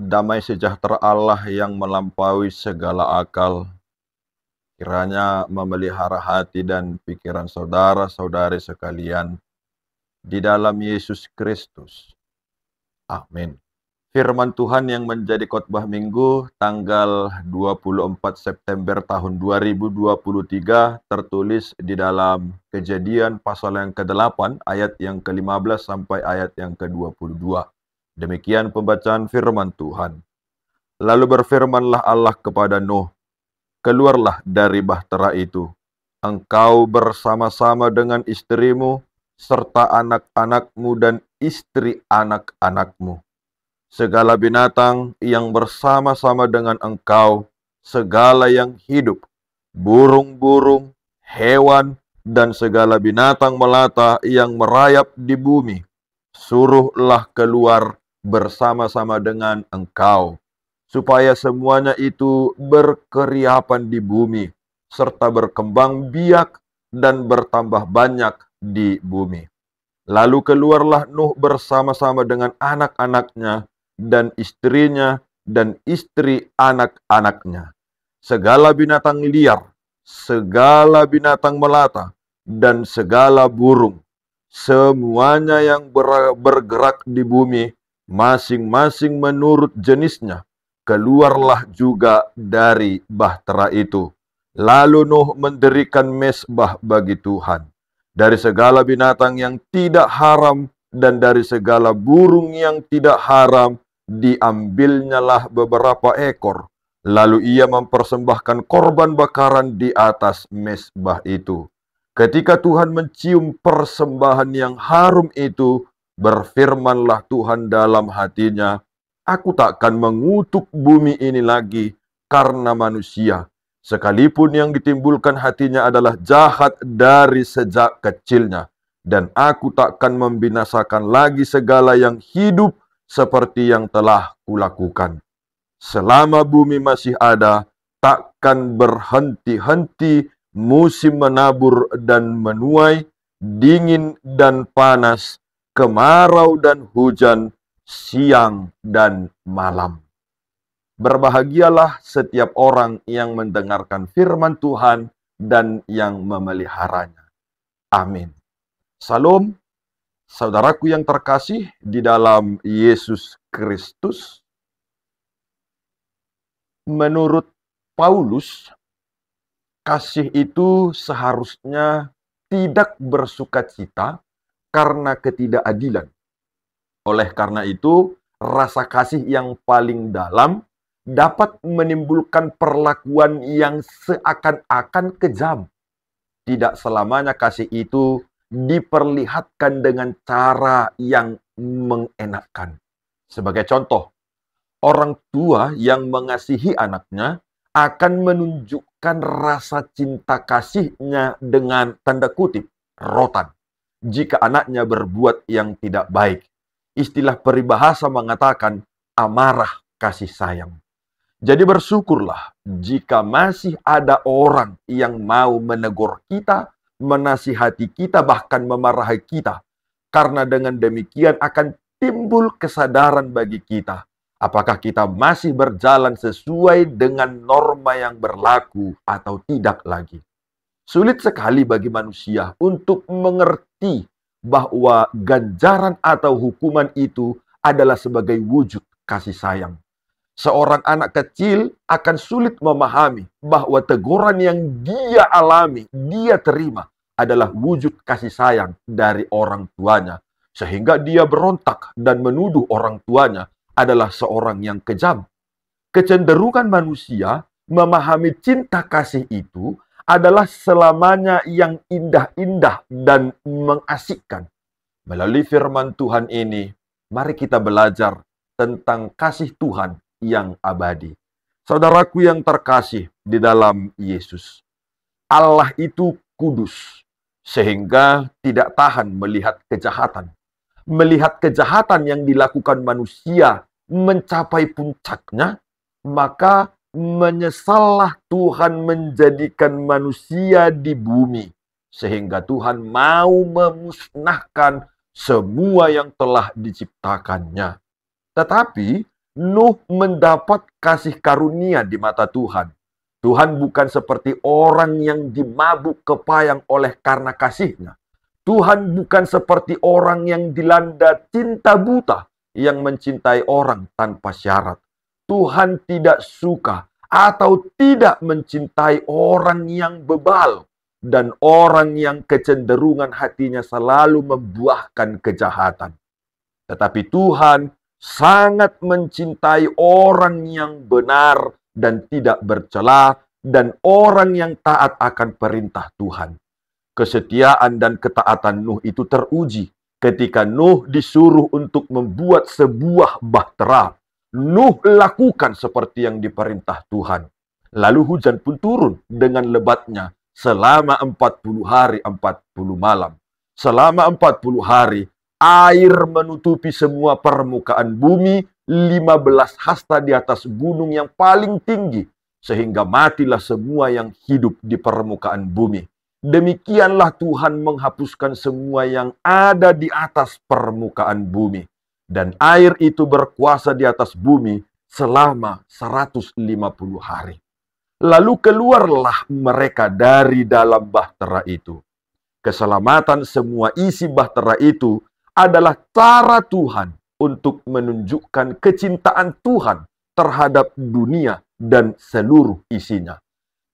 Damai sejahtera Allah yang melampaui segala akal, kiranya memelihara hati dan pikiran saudara-saudari sekalian di dalam Yesus Kristus. Amin. Firman Tuhan yang menjadi khotbah minggu tanggal 24 September tahun 2023 tertulis di dalam Kejadian pasal yang ke-8 ayat yang ke-15 sampai ayat yang ke-22. Demikian pembacaan firman Tuhan. Lalu berfirmanlah Allah kepada Nuh, "Keluarlah dari bahtera itu, engkau bersama-sama dengan istrimu, serta anak-anakmu dan istri anak-anakmu. Segala binatang yang bersama-sama dengan engkau, segala yang hidup, burung-burung, hewan, dan segala binatang melata yang merayap di bumi, suruhlah keluar bersama-sama dengan engkau, supaya semuanya itu berkeriapan di bumi, serta berkembang biak dan bertambah banyak di bumi." Lalu keluarlah Nuh bersama-sama dengan anak-anaknya dan istrinya dan istri anak-anaknya. Segala binatang liar, segala binatang melata, dan segala burung, semuanya yang bergerak di bumi, masing-masing menurut jenisnya, keluarlah juga dari bahtera itu. Lalu Nuh mendirikan mezbah bagi Tuhan. Dari segala binatang yang tidak haram dan dari segala burung yang tidak haram, diambilnyalah beberapa ekor. Lalu ia mempersembahkan korban bakaran di atas mezbah itu. Ketika Tuhan mencium persembahan yang harum itu, berfirmanlah Tuhan dalam hatinya, "Aku takkan mengutuk bumi ini lagi karena manusia, sekalipun yang ditimbulkan hatinya adalah jahat dari sejak kecilnya. Dan aku takkan membinasakan lagi segala yang hidup seperti yang telah kulakukan. Selama bumi masih ada, takkan berhenti-henti musim menabur dan menuai, dingin dan panas, kemarau dan hujan, siang dan malam." Berbahagialah setiap orang yang mendengarkan firman Tuhan dan yang memeliharanya. Amin. Salam, saudaraku yang terkasih di dalam Yesus Kristus. Menurut Paulus, kasih itu seharusnya tidak bersukacita karena ketidakadilan. Oleh karena itu, rasa kasih yang paling dalam dapat menimbulkan perlakuan yang seakan-akan kejam. Tidak selamanya kasih itu diperlihatkan dengan cara yang mengenakkan. Sebagai contoh, orang tua yang mengasihi anaknya akan menunjukkan rasa cinta kasihnya dengan tanda kutip, rotan, jika anaknya berbuat yang tidak baik. Istilah peribahasa mengatakan amarah kasih sayang. Jadi bersyukurlah jika masih ada orang yang mau menegur kita, menasihati kita, bahkan memarahi kita. Karena dengan demikian akan timbul kesadaran bagi kita. Apakah kita masih berjalan sesuai dengan norma yang berlaku atau tidak lagi. Sulit sekali bagi manusia untuk mengerti bahwa ganjaran atau hukuman itu adalah sebagai wujud kasih sayang. Seorang anak kecil akan sulit memahami bahwa teguran yang dia alami, dia terima adalah wujud kasih sayang dari orang tuanya. Sehingga dia berontak dan menuduh orang tuanya adalah seorang yang kejam. Kecenderungan manusia memahami cinta kasih itu adalah selamanya yang indah-indah dan mengasyikkan. Melalui firman Tuhan ini, mari kita belajar tentang kasih Tuhan yang abadi. Saudaraku yang terkasih di dalam Yesus, Allah itu kudus, sehingga tidak tahan melihat kejahatan. Melihat kejahatan yang dilakukan manusia mencapai puncaknya, maka menyesallah Tuhan menjadikan manusia di bumi, sehingga Tuhan mau memusnahkan semua yang telah diciptakannya. Tetapi Nuh mendapat kasih karunia di mata Tuhan. Tuhan bukan seperti orang yang dimabuk kepayang oleh karena kasihnya. Tuhan bukan seperti orang yang dilanda cinta buta yang mencintai orang tanpa syarat. Tuhan tidak suka atau tidak mencintai orang yang bebal dan orang yang kecenderungan hatinya selalu membuahkan kejahatan. Tetapi Tuhan sangat mencintai orang yang benar dan tidak bercela dan orang yang taat akan perintah Tuhan. Kesetiaan dan ketaatan Nuh itu teruji ketika Nuh disuruh untuk membuat sebuah bahtera. Nuh lakukan seperti yang diperintah Tuhan. Lalu hujan pun turun dengan lebatnya selama 40 hari 40 malam. Selama 40 hari, air menutupi semua permukaan bumi 15 hasta di atas gunung yang paling tinggi, sehingga matilah semua yang hidup di permukaan bumi. Demikianlah Tuhan menghapuskan semua yang ada di atas permukaan bumi. Dan air itu berkuasa di atas bumi selama 150 hari. Lalu keluarlah mereka dari dalam bahtera itu. Keselamatan semua isi bahtera itu adalah cara Tuhan untuk menunjukkan kecintaan Tuhan terhadap dunia dan seluruh isinya.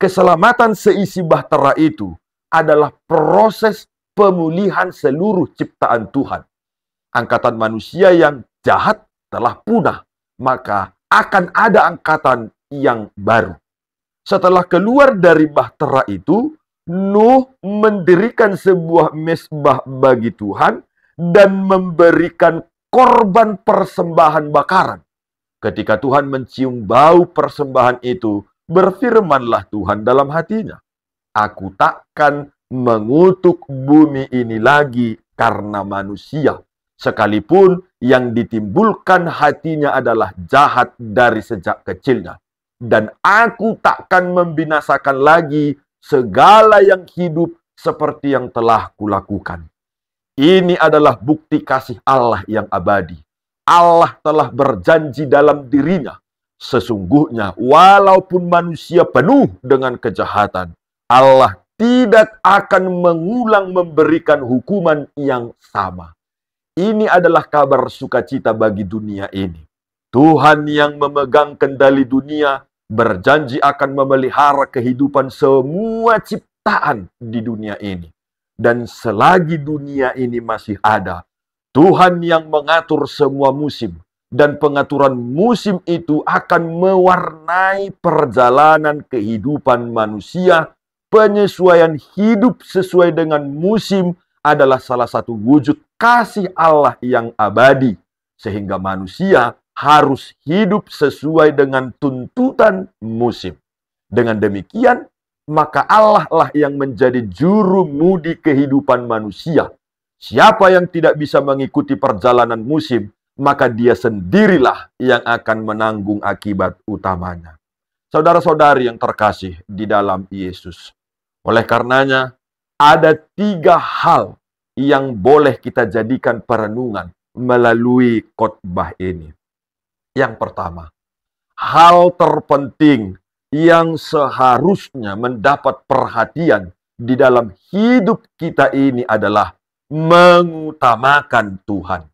Keselamatan seisi bahtera itu adalah proses pemulihan seluruh ciptaan Tuhan. Angkatan manusia yang jahat telah punah, maka akan ada angkatan yang baru. Setelah keluar dari bahtera itu, Nuh mendirikan sebuah mezbah bagi Tuhan dan memberikan korban persembahan bakaran. Ketika Tuhan mencium bau persembahan itu, berfirmanlah Tuhan dalam hatinya, "Aku takkan mengutuk bumi ini lagi karena manusia, sekalipun yang ditimbulkan hatinya adalah jahat dari sejak kecilnya. Dan aku takkan membinasakan lagi segala yang hidup seperti yang telah kulakukan." Ini adalah bukti kasih Allah yang abadi. Allah telah berjanji dalam dirinya, sesungguhnya walaupun manusia penuh dengan kejahatan, Allah tidak akan mengulang memberikan hukuman yang sama. Ini adalah kabar sukacita bagi dunia ini. Tuhan yang memegang kendali dunia berjanji akan memelihara kehidupan semua ciptaan di dunia ini. Dan selagi dunia ini masih ada, Tuhan yang mengatur semua musim. Dan pengaturan musim itu akan mewarnai perjalanan kehidupan manusia. Penyesuaian hidup sesuai dengan musim adalah salah satu wujud kasih Allah yang abadi, sehingga manusia harus hidup sesuai dengan tuntutan musim. Dengan demikian, maka Allah lah yang menjadi jurumudi kehidupan manusia. Siapa yang tidak bisa mengikuti perjalanan musim, maka dia sendirilah yang akan menanggung akibat utamanya. Saudara-saudari yang terkasih di dalam Yesus, oleh karenanya, ada 3 hal yang boleh kita jadikan perenungan melalui khotbah ini. Yang pertama, hal terpenting yang seharusnya mendapat perhatian di dalam hidup kita ini adalah mengutamakan Tuhan.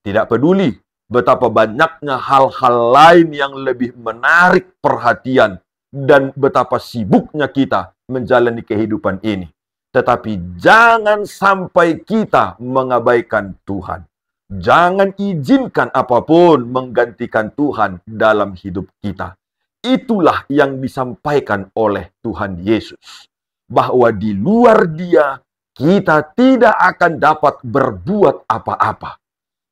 Tidak peduli betapa banyaknya hal-hal lain yang lebih menarik perhatian dan betapa sibuknya kita menjalani kehidupan ini. Tetapi jangan sampai kita mengabaikan Tuhan. Jangan izinkan apapun menggantikan Tuhan dalam hidup kita. Itulah yang disampaikan oleh Tuhan Yesus. Bahwa di luar Dia, kita tidak akan dapat berbuat apa-apa.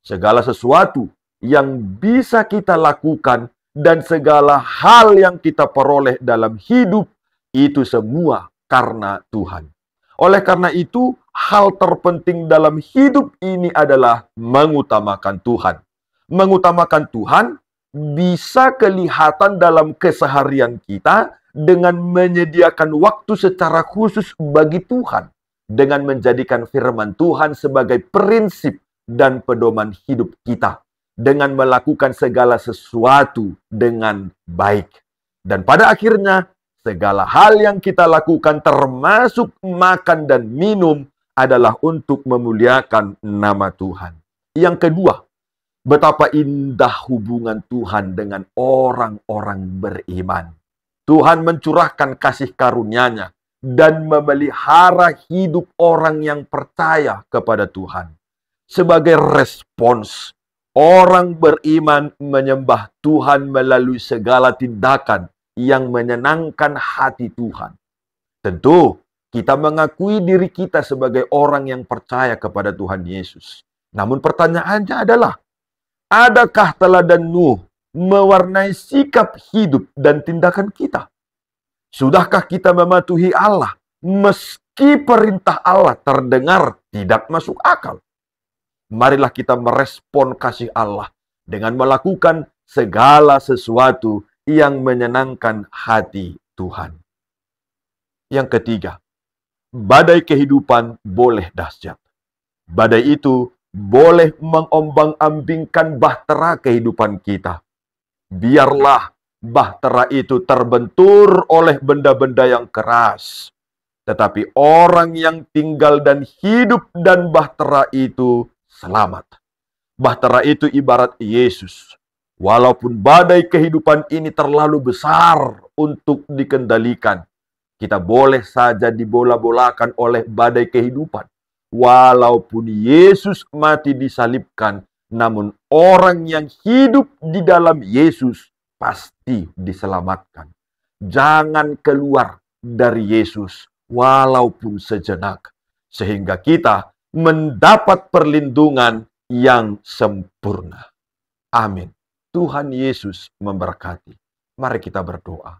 Segala sesuatu yang bisa kita lakukan dan segala hal yang kita peroleh dalam hidup, itu semua karena Tuhan. Oleh karena itu, hal terpenting dalam hidup ini adalah mengutamakan Tuhan. Mengutamakan Tuhan bisa kelihatan dalam keseharian kita dengan menyediakan waktu secara khusus bagi Tuhan, dengan menjadikan firman Tuhan sebagai prinsip dan pedoman hidup kita, dengan melakukan segala sesuatu dengan baik. Dan pada akhirnya, segala hal yang kita lakukan termasuk makan dan minum adalah untuk memuliakan nama Tuhan. Yang kedua, betapa indah hubungan Tuhan dengan orang-orang beriman. Tuhan mencurahkan kasih karunia-Nya dan memelihara hidup orang yang percaya kepada Tuhan. Sebagai respons, orang beriman menyembah Tuhan melalui segala tindakan yang menyenangkan hati Tuhan. Tentu, kita mengakui diri kita sebagai orang yang percaya kepada Tuhan Yesus. Namun pertanyaannya adalah, adakah teladan Nuh mewarnai sikap hidup dan tindakan kita? Sudahkah kita mematuhi Allah meski perintah Allah terdengar tidak masuk akal? Marilah kita merespon kasih Allah dengan melakukan segala sesuatu yang menyenangkan hati Tuhan. Yang ketiga, badai kehidupan boleh dahsyat. Badai itu boleh mengombang-ambingkan bahtera kehidupan kita. Biarlah bahtera itu terbentur oleh benda-benda yang keras. Tetapi orang yang tinggal dan hidup dan bahtera itu selamat. Bahtera itu ibarat Yesus. Walaupun badai kehidupan ini terlalu besar untuk dikendalikan, kita boleh saja dibola-bolakan oleh badai kehidupan. Walaupun Yesus mati disalibkan, namun orang yang hidup di dalam Yesus pasti diselamatkan. Jangan keluar dari Yesus walaupun sejenak, sehingga kita mendapat perlindungan yang sempurna. Amin. Tuhan Yesus memberkati. Mari kita berdoa.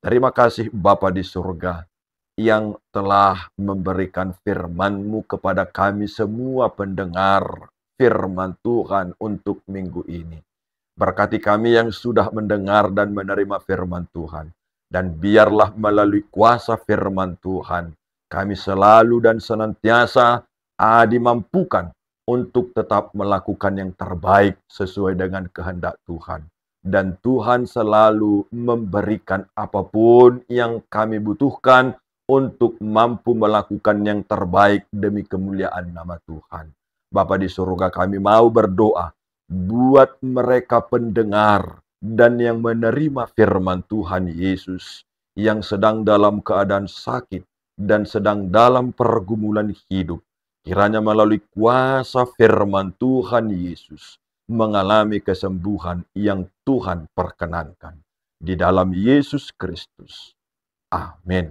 Terima kasih Bapa di surga yang telah memberikan firman-Mu kepada kami semua pendengar firman Tuhan untuk minggu ini. Berkati kami yang sudah mendengar dan menerima firman Tuhan. Dan biarlah melalui kuasa firman Tuhan, kami selalu dan senantiasa dimampukan untuk tetap melakukan yang terbaik sesuai dengan kehendak Tuhan. Dan Tuhan selalu memberikan apapun yang kami butuhkan untuk mampu melakukan yang terbaik demi kemuliaan nama Tuhan. Bapa di surga, kami mau berdoa buat mereka pendengar dan yang menerima firman Tuhan Yesus yang sedang dalam keadaan sakit dan sedang dalam pergumulan hidup. Kiranya melalui kuasa firman Tuhan Yesus mengalami kesembuhan yang Tuhan perkenankan. Di dalam Yesus Kristus. Amin.